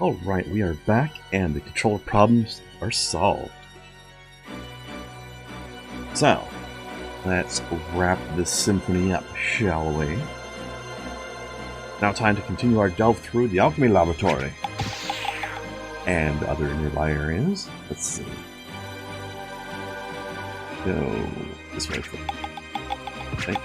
Alright, we are back and the controller problems are solved. So, let's wrap this symphony up, shall we? Now time to continue our delve through the alchemy laboratory and other nearby areas. Let's see. Go this way first. Okay.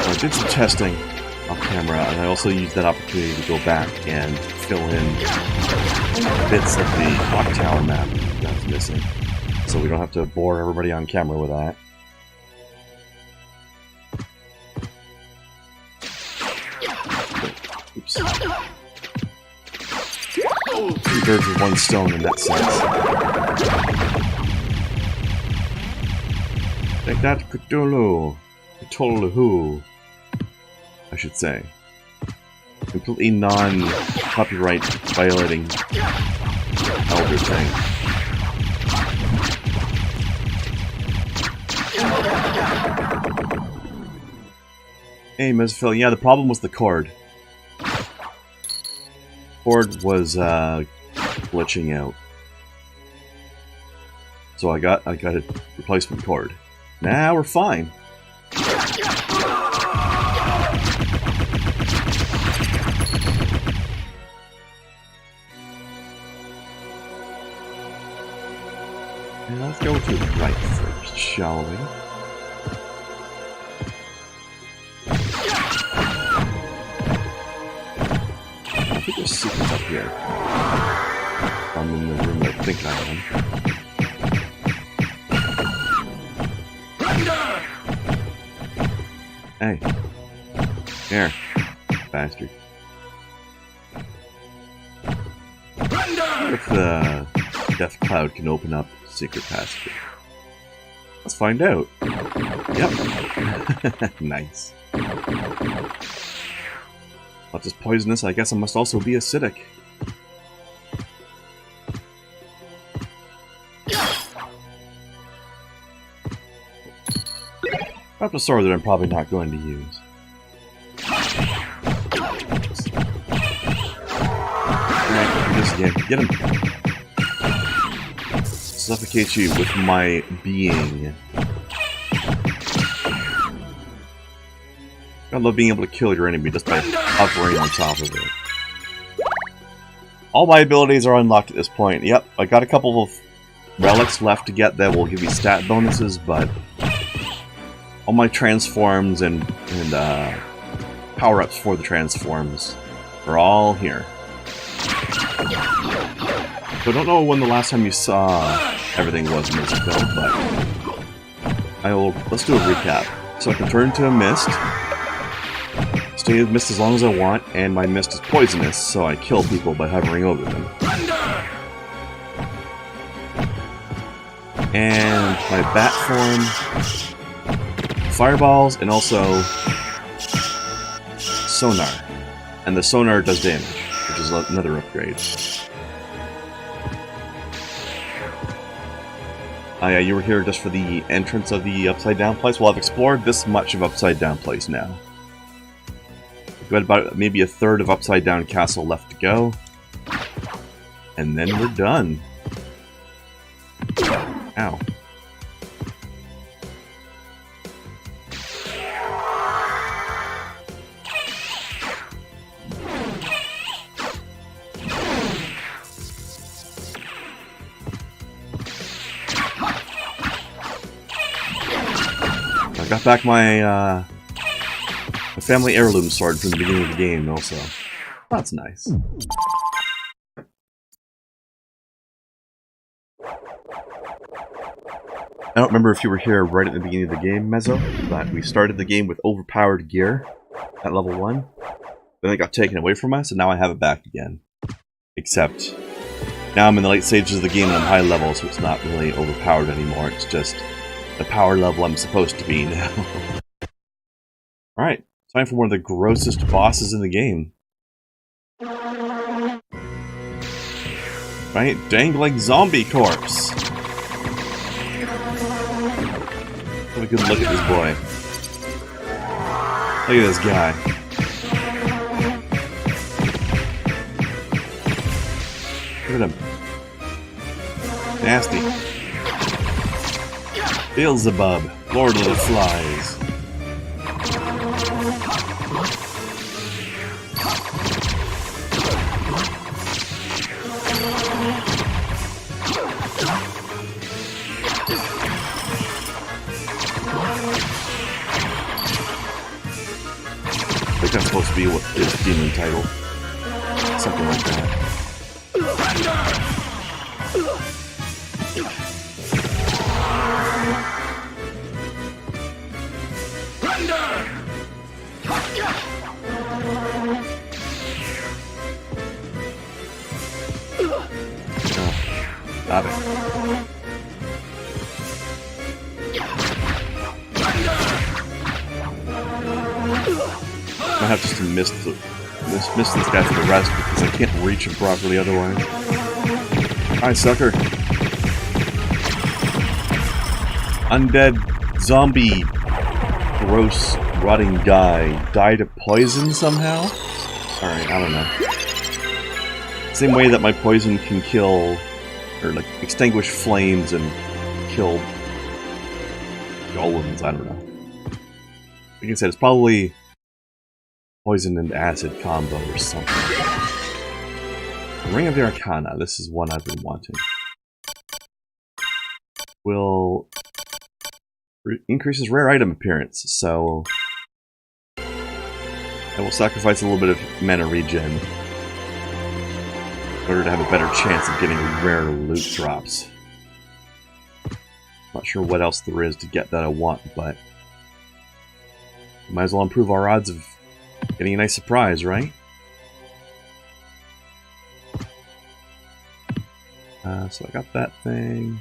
I did some testing off camera, and I also used that opportunity to go back and fill in bits of the clock tower map that was missing, so we don't have to bore everybody on camera with that. Oops. 2 birds with 1 stone in that sense. Take that, Cthulhu. Cthulhu, I should say. Completely non-copyright violating elder thing. Hey, Mesphil, yeah, the problem was the cord. Cord was glitching out. So I got a replacement cord. Now we're fine. And let's go to the right first, shall we? I think there's secrets up here. I'm in the room I think I am. Hey. Here. Bastard. What if the Death Cloud can open up secret passage? Let's find out. Yep. Nice. Not just poisonous, I guess it must also be acidic. Up a sword that I'm probably not going to use. Alright, do this again. Get him! Suffocate you with my being. I love being able to kill your enemy just by hovering on top of it. All my abilities are unlocked at this point. Yep, I got a couple of relics left to get that will give you stat bonuses, but all my transforms and power-ups for the transforms are all here. So I don't know when the last time you saw everything was in this film, but let's do a recap. So I can turn into a mist, stay in mist as long as I want, and my mist is poisonous, so I kill people by hovering over them. And my bat form, fireballs, and also sonar. And the sonar does damage, which is another upgrade. Oh yeah, you were here just for the entrance of the Upside Down place? Well, I've explored this much of Upside Down place now. We've got about maybe a third of Upside Down Castle left to go. And then we're done. Ow. I got back my family heirloom sword from the beginning of the game also. That's nice. I don't remember if you were here right at the beginning of the game, Mezzo, but we started the game with overpowered gear at level 1. Then it got taken away from us, and now I have it back again. Except, now I'm in the late stages of the game and I'm high level, so it's not really overpowered anymore, it's just the power level I'm supposed to be now. Alright, time for one of the grossest bosses in the game. Right? Dangling zombie corpse. Have a good look at this boy. Look at this guy. Look at him. Nasty. Beelzebub, Lord of the Flies. I think that's supposed to be what his demon title. Something like that. Stop it. I have just to miss this guy for the rest because I can't reach him properly otherwise. Hi, sucker. Undead zombie gross rotting guy died of poison somehow? Alright, I don't know. Same way that my poison can kill or like extinguish flames and kill golems, I don't know. Like I said, it's probably poison and acid combo or something. Ring of the Arcana, this is one I've been wanting. Will increases rare item appearance, so I will sacrifice a little bit of mana regen in order to have a better chance of getting rare loot drops. Not sure what else there is to get that I want, but might as well improve our odds of getting a nice surprise, right? So I got that thing.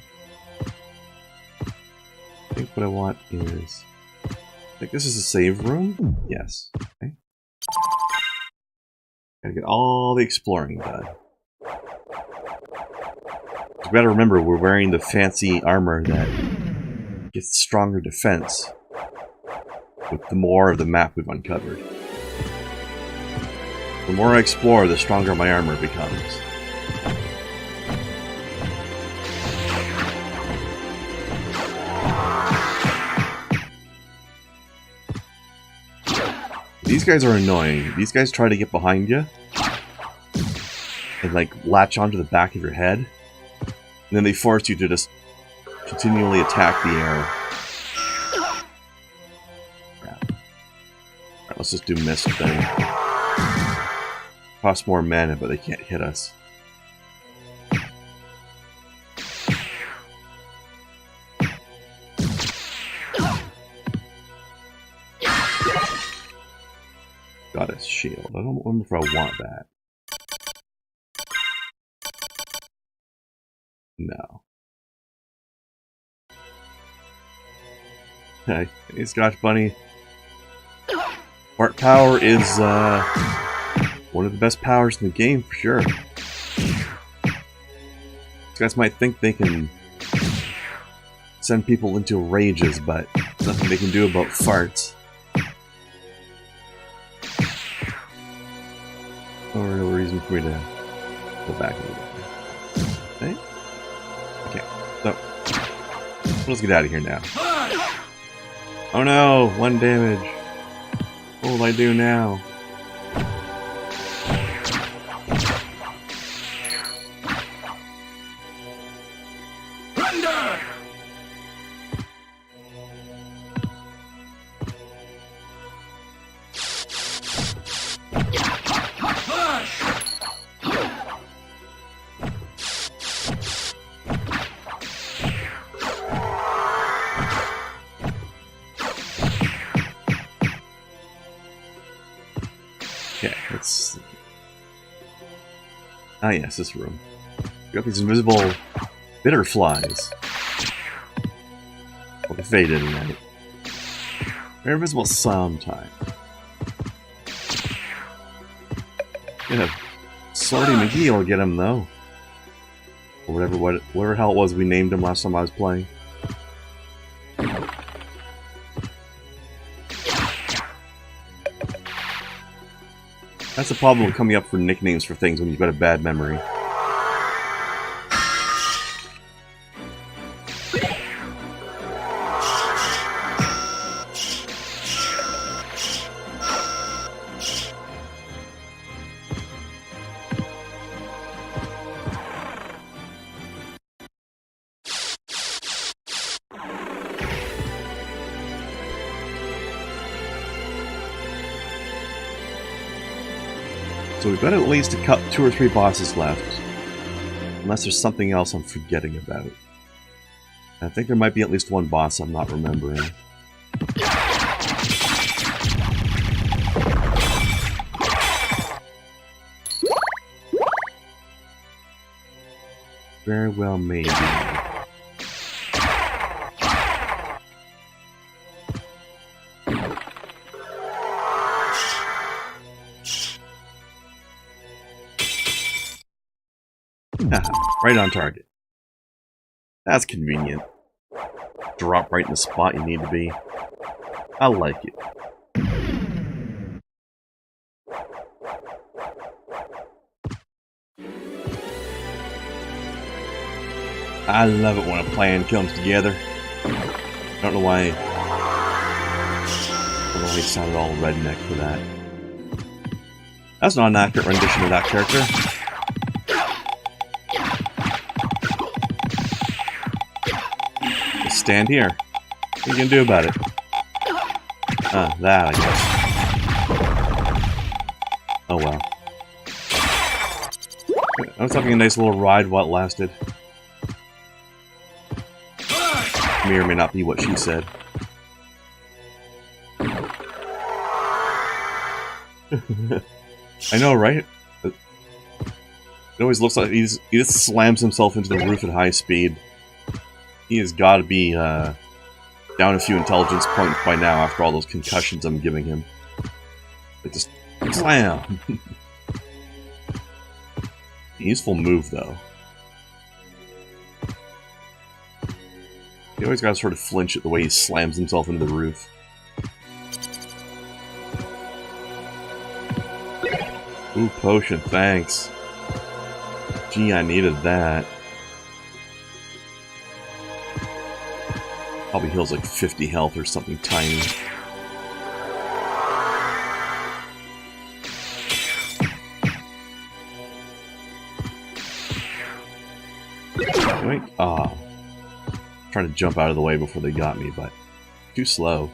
I think what I want is... I think this is a save room? Yes. Okay. Gotta get all the exploring done. You gotta remember, we're wearing the fancy armor that gets stronger defense with the more of the map we've uncovered. The more I explore, the stronger my armor becomes. These guys are annoying. These guys try to get behind you and like latch onto the back of your head, and then they force you to just continually attack the air. Crap. Alright, let's just do mist thing. Cost more mana, but they can't hit us. Goddess shield. I don't remember if I want that. No. Hey, Scotch Bunny. Heart power is one of the best powers in the game for sure. These guys might think they can send people into rages, but nothing they can do about farts. No real reason for me to go back a little bit. Okay? Okay, so let's get out of here now. Oh no! 1 damage. What will I do now? Ah yes, this room. We got these invisible bitter flies. Well, they faded tonight. They're invisible sometimes. Yeah, Swordy McGee will get them though. Or whatever hell it was we named him last time I was playing. That's the problem with coming up for nicknames for things when you've got a bad memory. So we've got at least 2 or 3 bosses left. Unless there's something else I'm forgetting about. I think there might be at least one boss I'm not remembering. Very well, maybe. Right on target. That's convenient. Drop right in the spot you need to be. I like it. I love it when a plan comes together. I don't know why he sounded all redneck for that. That's not an accurate rendition of that character. Just stand here. What are you gonna do about it? That, I guess. Oh well. I was having a nice little ride while it lasted. May or may not be what she said. I know, right? It always looks like he just slams himself into the roof at high speed. He has got to be down a few intelligence points by now after all those concussions I'm giving him. Like just slam! Useful move, though. You always gotta sort of flinch at the way he slams himself into the roof. Ooh, potion, thanks. Gee, I needed that. Probably heals like 50 health or something tiny. Wait, trying to jump out of the way before they got me, but too slow.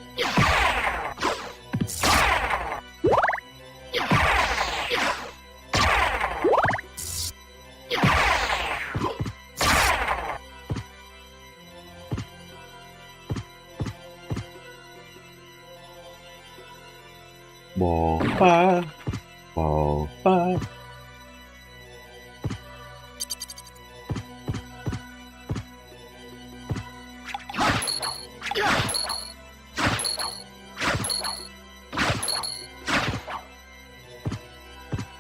Ball, ba, ball, ba.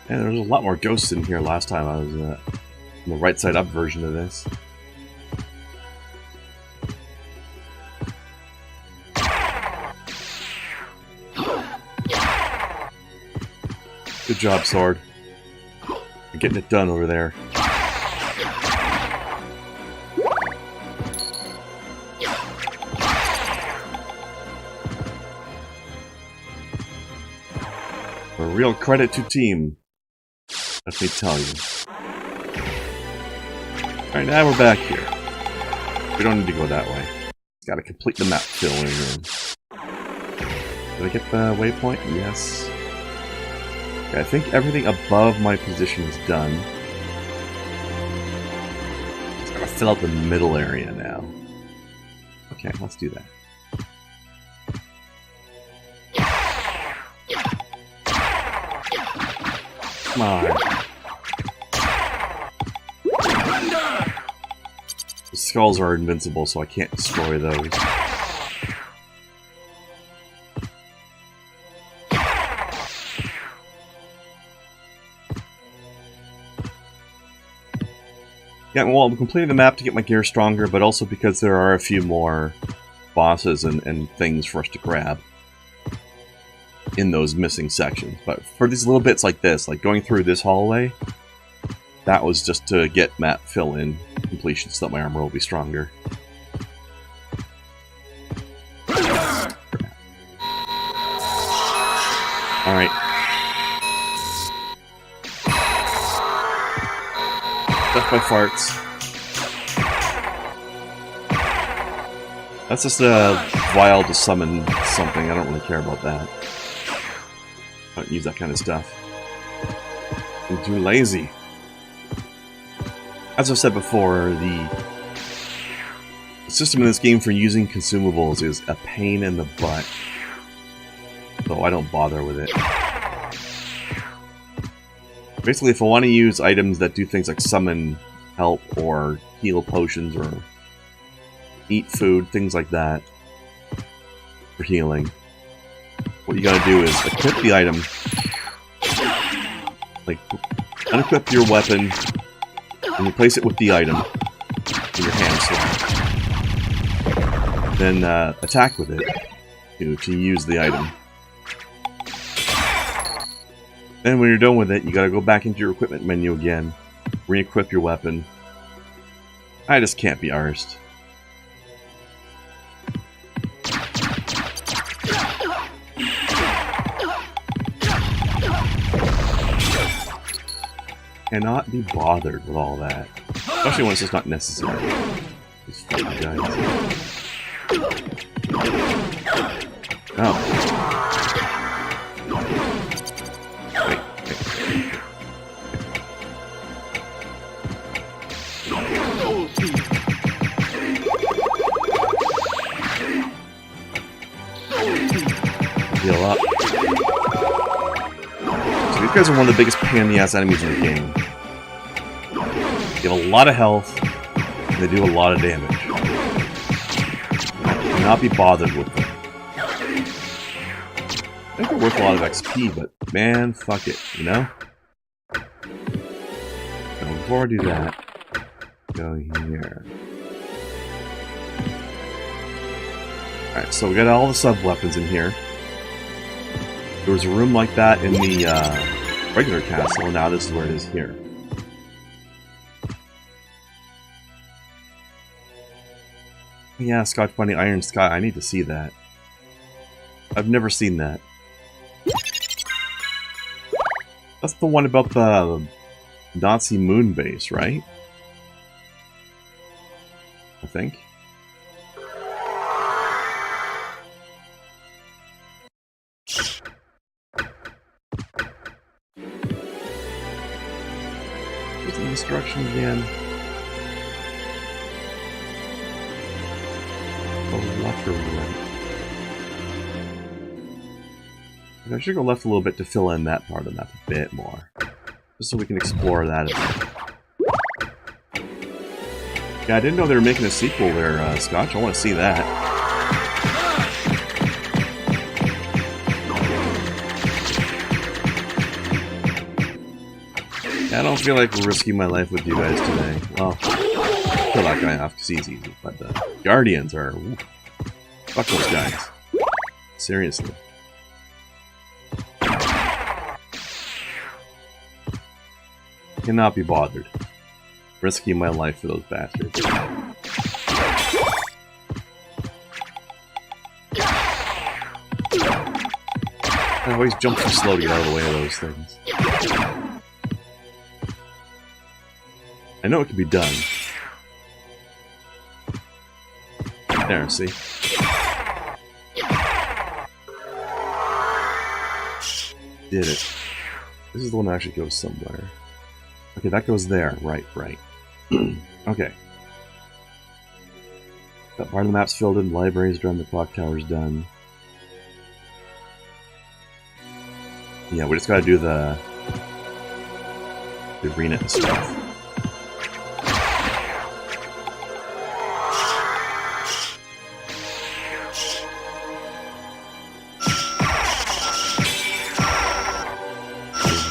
Yeah, there was a lot more ghosts in here last time I was in the right side up version of this. Good job, Sword. You're getting it done over there. A real credit to team. Let me tell you. Alright, now we're back here. We don't need to go that way. Gotta complete the map filling in. Did I get the waypoint? Yes. Okay, I think everything above my position is done. Just gotta fill out the middle area now. Okay, let's do that. Come on. The skulls are invincible, so I can't destroy those. Yeah, well, I'm completing the map to get my gear stronger, but also because there are a few more bosses and things for us to grab in those missing sections. But for these little bits like this, like going through this hallway, that was just to get map fill-in completion so that my armor will be stronger. Alright. Death by farts. That's just a vial to summon something. I don't really care about that. I don't use that kind of stuff. I'm too lazy. As I've said before, the system in this game for using consumables is a pain in the butt. So I don't bother with it. Basically, if I want to use items that do things like summon help or heal potions or eat food, things like that, for healing, what you gotta do is equip the item, like unequip your weapon, and replace it with the item in your hand slot. Then attack with it to use the item. Then when you're done with it, you gotta go back into your equipment menu again, re-equip your weapon. I just can't be arsed. Cannot be bothered with all that. Especially when it's just not necessary. These fucking guys. Oh. Wait. Heal up. So these guys are one of the biggest pain in the ass enemies in the game. They have a lot of health, and they do a lot of damage. I cannot be bothered with them. I think they're worth a lot of XP, but man, fuck it, you know? So before I do that, go here. Alright, so we got all the sub-weapons in here. There was a room like that in the regular castle, and now this is where it is here. Yeah, Scotch Bunny Iron Sky, I need to see that. I've never seen that. That's the one about the Nazi moon base, right? I think. Where's the instruction again? Left or right? I should go left a little bit to fill in that part of the map a bit more. Just so we can explore that a bit. Yeah, I didn't know they were making a sequel there, Scotch. I want to see that. Yeah, I don't feel like risking my life with you guys today. Well, kill that guy off because he's easy, but the Guardians are... Ooh, fuck those guys. Seriously. Cannot be bothered. Risking my life for those bastards. I always jump too slow to get out of the way of those things. I know it can be done. There, see? Did it. This is the one that actually goes somewhere. Okay, that goes there. Right. Okay. That part of the map's filled in, the library's done, the clock tower's done. Yeah, we just gotta do the arena and stuff.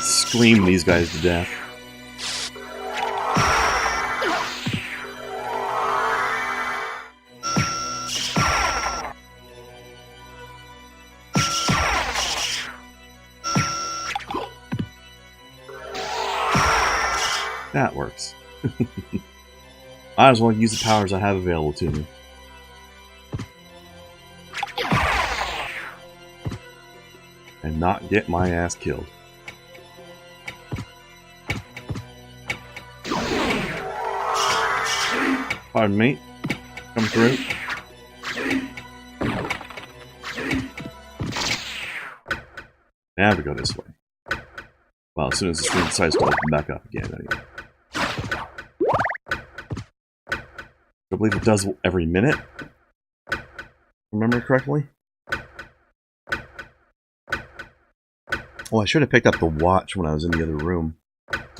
Scream these guys to death. That works. Might as well use the powers I have available to me. And not get my ass killed. Pardon me. Come through. Now we go this way. Well, as soon as the screen decides to open back up again, anyway. I believe it does every minute. Remember correctly? Oh, I should have picked up the watch when I was in the other room.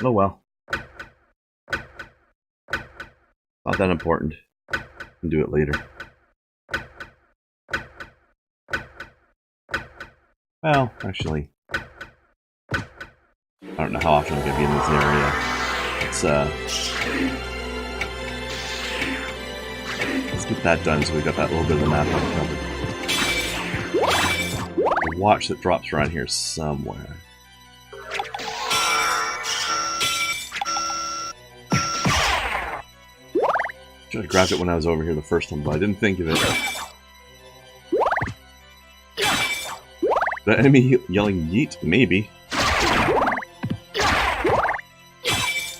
Oh well. Not that important. Can do it later. Well, actually, I don't know how often I'm going to be in this area. Let's get that done so we got that little bit of the map uncovered. A watch that drops around here somewhere. Should have grabbed it when I was over here the first time, but I didn't think of it. The enemy yelling yeet? Maybe.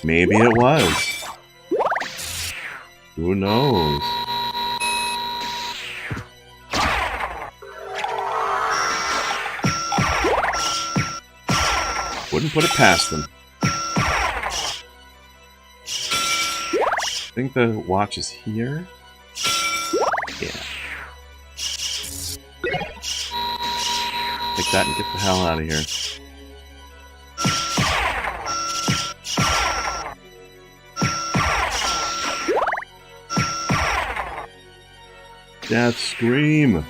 Maybe it was. Who knows? Wouldn't put it past them. I think the watch is here. Yeah. Take that and get the hell out of here. Death scream!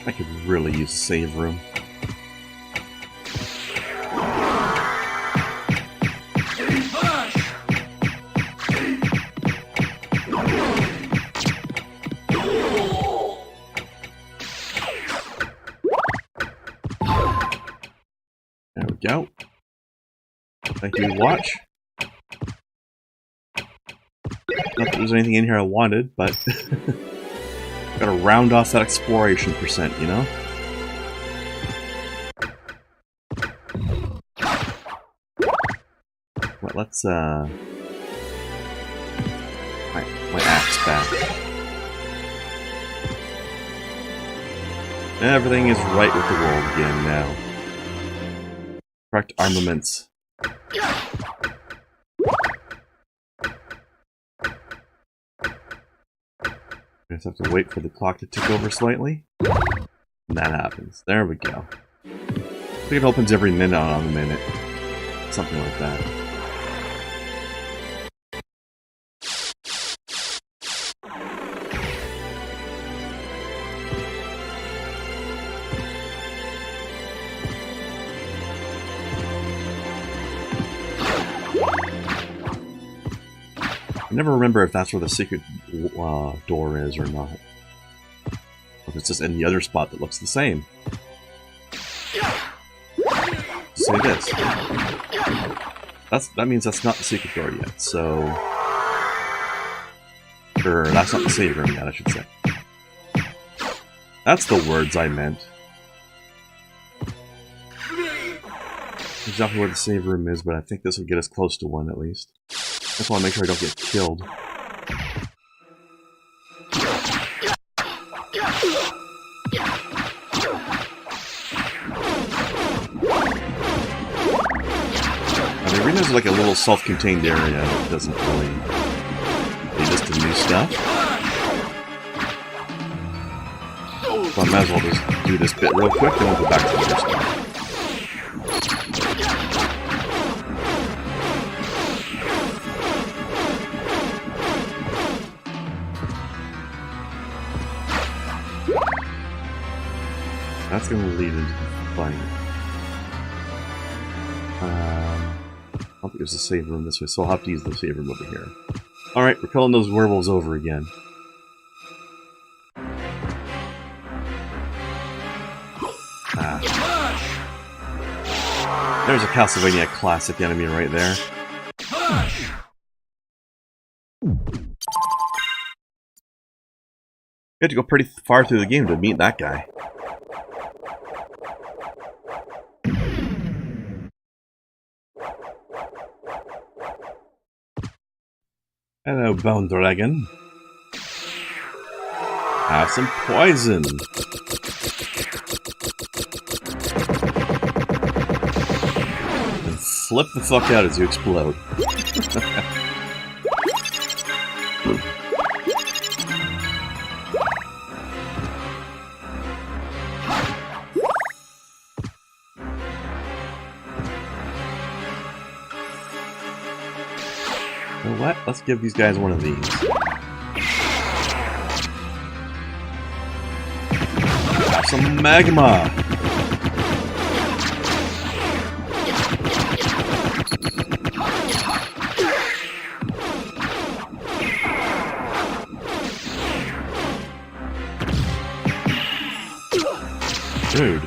I could really use a save room. There we go. Thank you, watch. Not that there's anything in here I wanted, but gotta round off that exploration percent, you know? Well, let's, my axe back. Everything is right with the world again now. Correct armaments. I just have to wait for the clock to tick over slightly. And that happens. There we go. I think it opens every minute on a minute. Something like that. I never remember if that's where the secret door is or not. Or if it's just any other spot that looks the same. Say this. That means that's not the secret door yet, so... Or, that's not the save room yet, I should say. That's the words I meant. Exactly where the save room is, but I think this will get us close to one at least. Just want to make sure I don't get killed. Now, the arena is like a little self-contained area that doesn't really lead us to new stuff. So I might as well just do this bit real quick, then we'll go back to the other stuff. That's going to lead into the fight. don't think there's a save room this way, so I'll have to use the save room over here. Alright, we're killing those werewolves over again. There's a Castlevania classic enemy right there. You had to go pretty far through the game to meet that guy. Hello, Bone Dragon. Have some poison. And flip the fuck out as you explode. You know what? Let's give these guys one of these. Have some magma! Dude.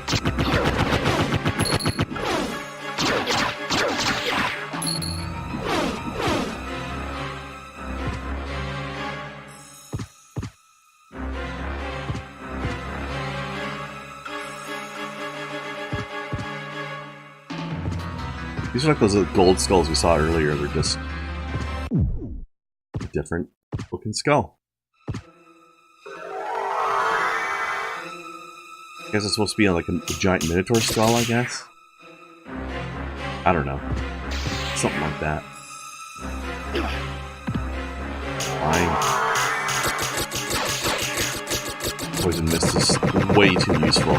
These are like those gold skulls we saw earlier. They're just a different looking skull. I guess it's supposed to be like a giant minotaur skull, I guess? I don't know. Something like that. Fine. Poison mist is way too useful.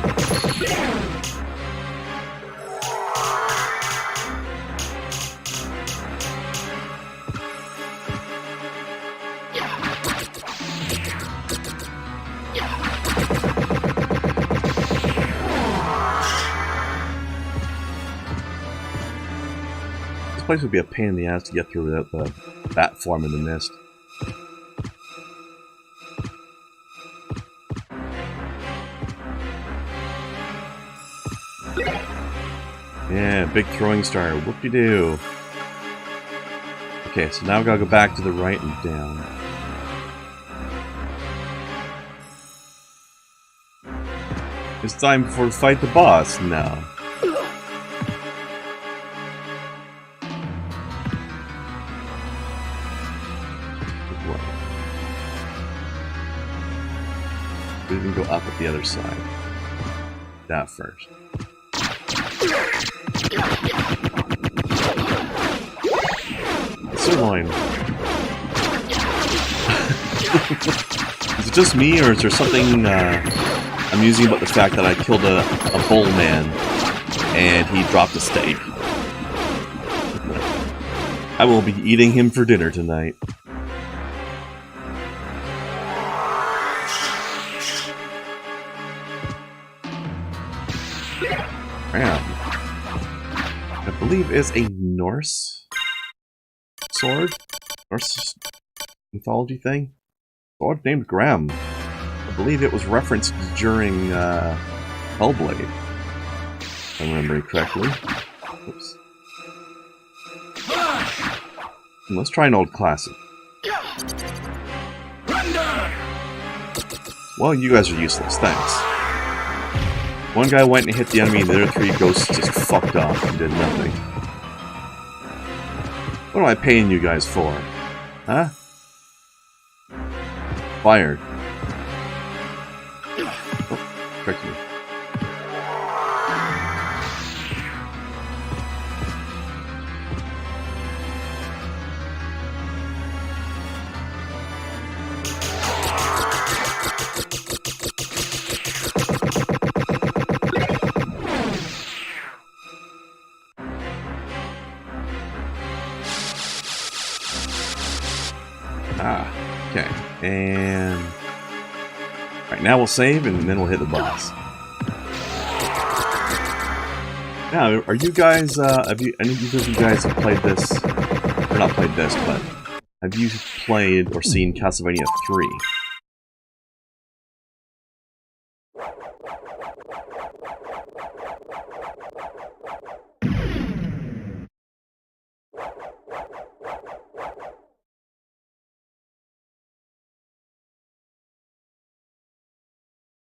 This place would be a pain in the ass to get through without the bat form in the mist. Yeah, big throwing star. Whoop-de-doo. Okay, so now we gotta go back to the right and down. It's time for fight the boss now. We can go up at the other side. That first. Sirloin. Is it just me, or is there something amusing about the fact that I killed a bull man and he dropped a steak? I will be eating him for dinner tonight. I believe is a Norse sword? Norse mythology thing? Sword named Graham. I believe it was referenced during Hellblade, if I remember correctly. Oops. Let's try an old classic. Well, you guys are useless, thanks. One guy went and hit the enemy, and the other three ghosts just fucked off and did nothing. What am I paying you guys for? Huh? Fired. Oh, tricked me. Okay, and alright, now we'll save and then we'll hit the boss. Yeah, are you guys, any of you guys have played this, or not played this, but have you played or seen Castlevania 3?